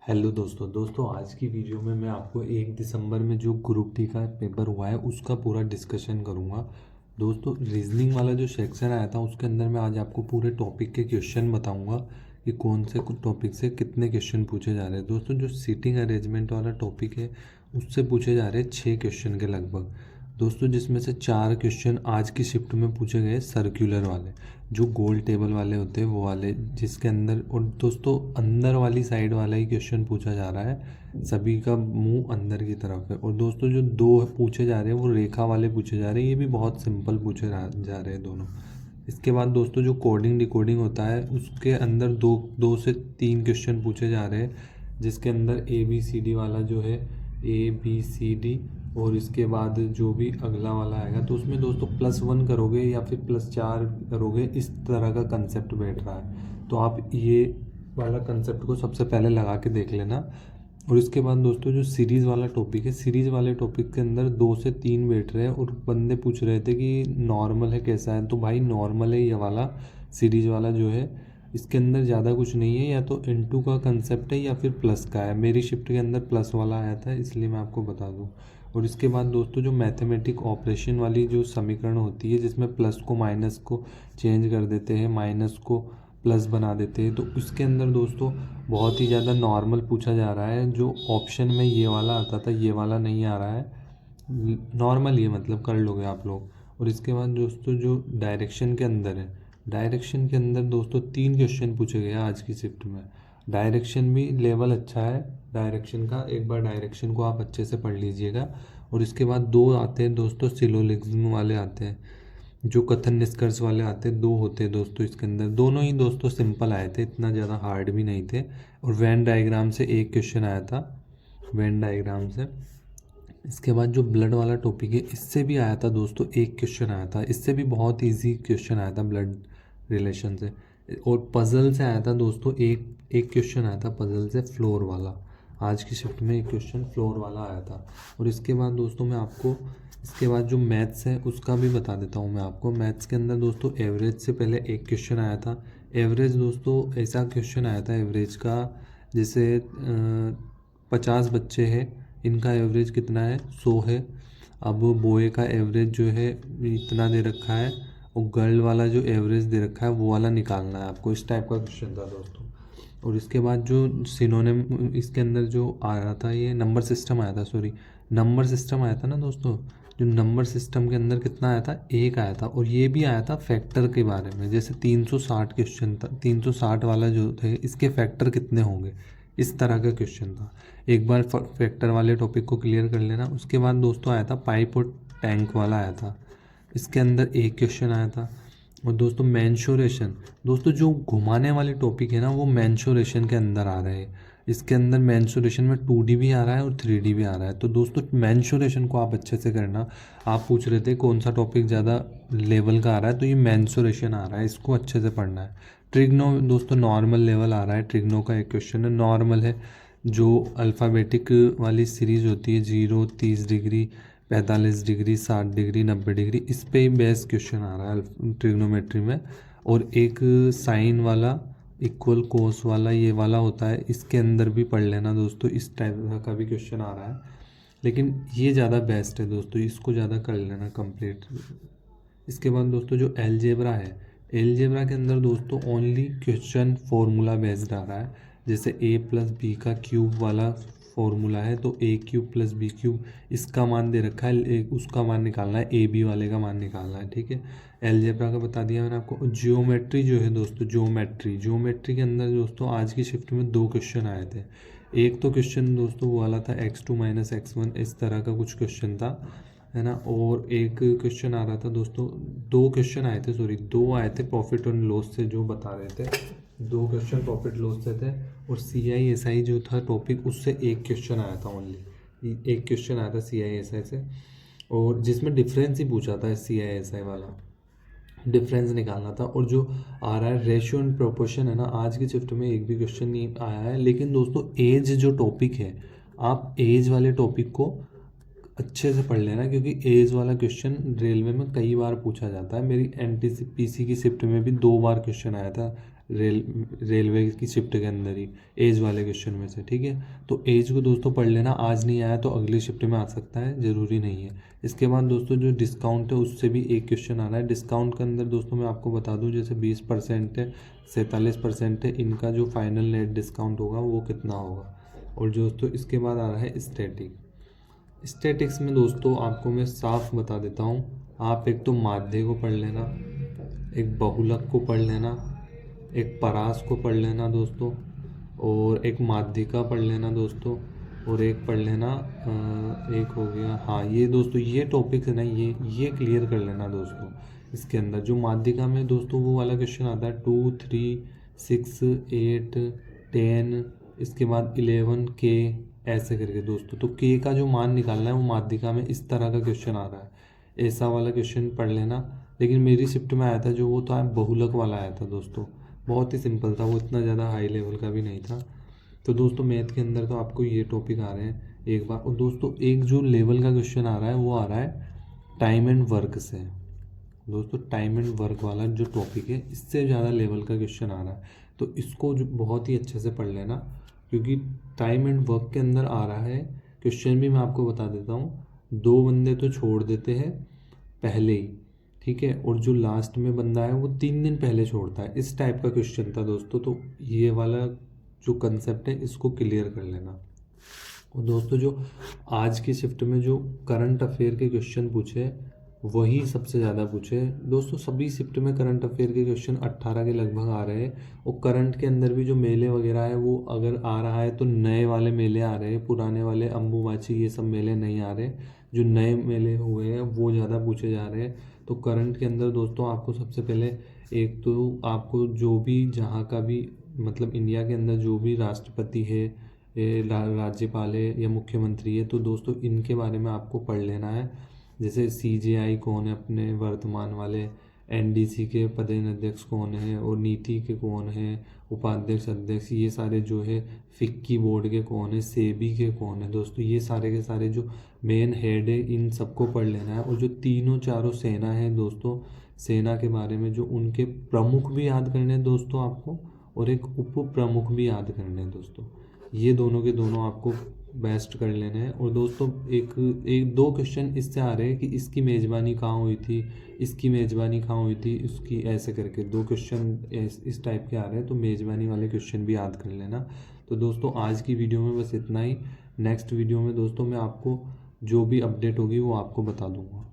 Hello दोस्तों आज की वीडियो में मैं आपको 1 दिसंबर में जो ग्रुप डी का पेपर हुआ है उसका पूरा डिस्कशन करूंगा। दोस्तों रीजनिंग वाला जो सेक्शन आया था उसके अंदर मैं आज आपको पूरे टॉपिक के क्वेश्चन बताऊंगा कि कौन से टॉपिक से कितने क्वेश्चन पूछे जा रहे हैं। दोस्तों जो सीटिंग अरेंजमेंट वाला टॉपिक है उससे पूछे जा रहे हैं 6 क्वेश्चन के लगभग। दोस्तों जिसमें से 4 क्वेश्चन आज की शिफ्ट में पूछे गए सर्कुलर वाले, जो गोल टेबल वाले होते हैं वो वाले, जिसके अंदर, और दोस्तों अंदर वाली साइड वाला ही क्वेश्चन पूछा जा रहा है, सभी का मुंह अंदर की तरफ है। और दोस्तों जो दो पूछे जा रहे हैं वो रेखा वाले पूछे जा रहे हैं, ये भी बहुत सिंपल पूछे जा रहे हैं दोनों। इसके बाद दोस्तों जो कोडिंग डिकोडिंग होता है उसके अंदर दो से 3 क्वेश्चन पूछे जा रहे हैं, जिसके अंदर ए बी सी डी वाला जो है, ए बी सी डी, और इसके बाद जो भी अगला वाला आएगा तो उसमें दोस्तों +1 करोगे या फिर +4 करोगे, इस तरह का कंसेप्ट बैठ रहा है। तो आप ये वाला कंसेप्ट को सबसे पहले लगा के देख लेना। और इसके बाद दोस्तों जो सीरीज़ वाला टॉपिक है, सीरीज़ वाले टॉपिक के अंदर 2 से 3 बैठ रहे हैं और बंदे पूछ रहे थे कि नॉर्मल है कैसा है, तो भाई नॉर्मल है ये वाला सीरीज़ वाला जो है। इसके अंदर ज़्यादा कुछ नहीं है, या तो इनटू का कंसेप्ट है या फिर प्लस का है। मेरी शिफ्ट के अंदर प्लस वाला आया था इसलिए मैं आपको बता दूँ। और इसके बाद दोस्तों जो मैथमेटिक ऑपरेशन वाली जो समीकरण होती है जिसमें प्लस को माइनस को चेंज कर देते हैं, माइनस को प्लस बना देते हैं, तो उसके अंदर दोस्तों बहुत ही ज़्यादा नॉर्मल पूछा जा रहा है। जो ऑप्शन में ये वाला आता था ये वाला नहीं आ रहा है, नॉर्मल ये मतलब कर लोगे आप लोग। और इसके बाद दोस्तों जो डायरेक्शन के अंदर है, डायरेक्शन के अंदर दोस्तों 3 क्वेश्चन पूछे गए आज की शिफ्ट में। डायरेक्शन भी लेवल अच्छा है डायरेक्शन का, एक बार डायरेक्शन को आप अच्छे से पढ़ लीजिएगा। और इसके बाद 2 आते हैं दोस्तों सिलोजिज्म वाले आते हैं, जो कथन निष्कर्ष वाले आते हैं, 2 होते हैं दोस्तों इसके अंदर। दोनों ही दोस्तों सिंपल आए थे, इतना ज़्यादा हार्ड भी नहीं थे। और वेन डायग्राम से 1 क्वेश्चन आया था, वेन डायग्राम से। इसके बाद जो ब्लड वाला टॉपिक है इससे भी आया था दोस्तों, 1 क्वेश्चन आया था, इससे भी बहुत इजी क्वेश्चन आया था ब्लड रिलेशन से। और पजल से आया था दोस्तों, एक क्वेश्चन आया था पजल से, फ्लोर वाला। आज की शिफ्ट में 1 क्वेश्चन फ्लोर वाला आया था। और इसके बाद दोस्तों मैं आपको इसके बाद जो मैथ्स है उसका भी बता देता हूँ मैं आपको। मैथ्स के अंदर दोस्तों एवरेज से पहले 1 क्वेश्चन आया था। एवरेज दोस्तों ऐसा क्वेश्चन आया था एवरेज का, जैसे 50 बच्चे हैं, इनका एवरेज कितना है, 100 है। अब बॉय का एवरेज जो है इतना दे रखा है, और गर्ल वाला जो एवरेज दे रखा है वो वाला निकालना है आपको। इस टाइप का क्वेश्चन था दोस्तों। और इसके बाद जो सिनोनिम इसके अंदर जो आया था, ये नंबर सिस्टम आया था, सॉरी नंबर सिस्टम आया था ना दोस्तों। जो नंबर सिस्टम के अंदर कितना आया था, 1 आया था। और ये भी आया था फैक्टर के बारे में, जैसे 360 क्वेश्चन था, 360 वाला जो थे इसके फैक्टर कितने होंगे, इस तरह का क्वेश्चन था। एक बार फैक्टर वाले टॉपिक को क्लियर कर लेना। उसके बाद दोस्तों आया था पाइप और टैंक वाला आया था, इसके अंदर 1 क्वेश्चन आया था। और दोस्तों मेंसुरेशन, दोस्तों जो घुमाने वाले टॉपिक है ना वो मेंसुरेशन के अंदर आ रहे हैं। इसके अंदर मेंसुरेशन में 2D भी आ रहा है और 3D भी आ रहा है। तो दोस्तों मेंसुरेशन को आप अच्छे से करना। आप पूछ रहे थे कौन सा टॉपिक ज़्यादा लेवल का आ रहा है, तो ये मेंसुरेशन आ रहा है, इसको अच्छे से पढ़ना है। ट्रिग्नो दोस्तों नॉर्मल लेवल आ रहा है, ट्रिग्नो का 1 क्वेश्चन है, नॉर्मल है। जो अल्फ़ाबेटिक वाली सीरीज़ होती है, 0, 30 डिग्री, 45 डिग्री, 60 डिग्री, 90 डिग्री, इस पे ही बेस्ट क्वेश्चन आ रहा है ट्रिग्नोमेट्री में। और एक साइन वाला, इक्वल कोस वाला, ये वाला होता है, इसके अंदर भी पढ़ लेना दोस्तों, इस टाइप का भी क्वेश्चन आ रहा है। लेकिन ये ज़्यादा बेस्ट है दोस्तों, इसको ज़्यादा कर लेना कंप्लीट। इसके बाद दोस्तों जो एलजेब्रा है, एलजेब्रा के अंदर दोस्तों ओनली क्वेश्चन फॉर्मूला बेस्ड आ रहा है। जैसे a+b का क्यूब वाला फॉर्मूला है, तो a³ + b³ इसका मान दे रखा है, उसका मान निकालना है, ab वाले का मान निकालना है, ठीक है। एलजेब्रा का बता दिया मैंने आपको। जियोमेट्री जो है दोस्तों, ज्योमेट्री के अंदर दोस्तों आज की शिफ्ट में 2 क्वेश्चन आए थे। एक तो क्वेश्चन दोस्तों वो वाला था x2 - x1, इस तरह का कुछ क्वेश्चन था, है ना। और एक क्वेश्चन आ रहा था दोस्तों, 2 क्वेश्चन आए थे, सॉरी 2 आए थे प्रॉफिट एंड लॉस से, जो बता रहे थे 2 क्वेश्चन प्रॉफिट लॉस से थे। और CISI जो था टॉपिक, उससे 1 क्वेश्चन आया था, ओनली 1 क्वेश्चन आया था CISI से। और जिसमें डिफरेंस ही पूछा था, CISI वाला डिफरेंस निकालना था। और जो आ रहा है रेशियो एंड प्रोपोर्शन है ना, आज की शिफ्ट में एक भी क्वेश्चन नहीं आया है। लेकिन दोस्तों एज जो टॉपिक है, आप एज वाले टॉपिक को अच्छे से पढ़ लेना, क्योंकि एज वाला क्वेश्चन रेलवे में कई बार पूछा जाता है। मेरी NTPC की शिफ्ट में भी 2 बार क्वेश्चन आया था रेलवे की शिफ्ट के अंदर ही, एज वाले क्वेश्चन में से, ठीक है। तो एज को दोस्तों पढ़ लेना, आज नहीं आया तो अगली शिफ्ट में आ सकता है, ज़रूरी नहीं है। इसके बाद दोस्तों जो डिस्काउंट है उससे भी एक क्वेश्चन आ रहा है। डिस्काउंट के अंदर दोस्तों मैं आपको बता दूं, जैसे 20% है, 47% है, इनका जो फाइनल नेट डिस्काउंट होगा वो कितना होगा। और दोस्तों इसके बाद आ रहा है स्टैटिक्स में दोस्तों आपको मैं साफ बता देता हूँ, आप एक तो माध्य को पढ़ लेना, एक बहुलक को पढ़ लेना, एक परास को पढ़ लेना दोस्तों, और एक माध्यिका पढ़ लेना दोस्तों, और एक पढ़ लेना एक हो गया, हाँ ये दोस्तों ये टॉपिक है ना, ये क्लियर कर लेना दोस्तों। इसके अंदर जो माध्यिका में दोस्तों वो वाला क्वेश्चन आता है 2, 3, 6, 8, 10, इसके बाद 11 के, ऐसे करके दोस्तों। तो के का जो मान निकालना है वो माध्यिका में इस तरह का क्वेश्चन आ रहा है, ऐसा वाला क्वेश्चन पढ़ लेना। लेकिन मेरी शिफ्ट में आया था जो वो था बहुलक वाला आया था दोस्तों, बहुत ही सिंपल था वो, इतना ज़्यादा हाई लेवल का भी नहीं था। तो दोस्तों मैथ के अंदर तो आपको ये टॉपिक आ रहे हैं एक बार। और दोस्तों एक जो लेवल का क्वेश्चन आ रहा है वो आ रहा है टाइम एंड वर्क से दोस्तों। टाइम एंड वर्क वाला जो टॉपिक है इससे ज़्यादा लेवल का क्वेश्चन आ रहा है, तो इसको जो बहुत ही अच्छे से पढ़ लेना, क्योंकि टाइम एंड वर्क के अंदर आ रहा है क्वेश्चन भी। मैं आपको बता देता हूँ, 2 बंदे तो छोड़ देते हैं पहले ही, ठीक है, और जो लास्ट में बंदा है वो 3 दिन पहले छोड़ता है, इस टाइप का क्वेश्चन था दोस्तों। तो ये वाला जो कंसेप्ट है इसको क्लियर कर लेना। और दोस्तों जो आज की शिफ्ट में जो करंट अफेयर के क्वेश्चन पूछे वही सबसे ज़्यादा पूछे दोस्तों। सभी शिफ्ट में करंट अफेयर के क्वेश्चन 18 के लगभग आ रहे हैं। और करंट के अंदर भी जो मेले वगैरह है वो अगर आ रहा है तो नए वाले मेले आ रहे हैं, पुराने वाले अम्बुबाची ये सब मेले नहीं आ रहे। जो नए मेले हुए हैं वो ज़्यादा पूछे जा रहे हैं। तो करंट के अंदर दोस्तों आपको सबसे पहले एक तो आपको जो भी जहाँ का भी मतलब इंडिया के अंदर जो भी राष्ट्रपति है, राज्यपाल है या मुख्यमंत्री है, तो दोस्तों इनके बारे में आपको पढ़ लेना है। जैसे सीजेआई कौन है अपने वर्तमान वाले, एनडीसी के पदेन कौन है, और नीति के कौन है उपाध्यक्ष अध्यक्ष, ये सारे जो है फिक्की बोर्ड के कौन है, सेबी के कौन है दोस्तों, ये सारे के सारे जो मेन हेड है इन सबको पढ़ लेना है। और जो तीनों चारों सेना है दोस्तों, सेना के बारे में जो उनके प्रमुख भी याद करने हैं दोस्तों आपको, और एक उप प्रमुख भी याद करने हैं दोस्तों। ये दोनों के दोनों आपको बेस्ट कर लेने हैं। और दोस्तों एक दो क्वेश्चन इससे आ रहे हैं कि इसकी मेज़बानी कहाँ हुई थी, इसकी मेज़बानी कहाँ हुई थी, उसकी, ऐसे करके 2 क्वेश्चन इस टाइप के आ रहे हैं। तो मेज़बानी वाले क्वेश्चन भी याद कर लेना। तो दोस्तों आज की वीडियो में बस इतना ही। नेक्स्ट वीडियो में दोस्तों मैं आपको जो भी अपडेट होगी वो आपको बता दूंगा।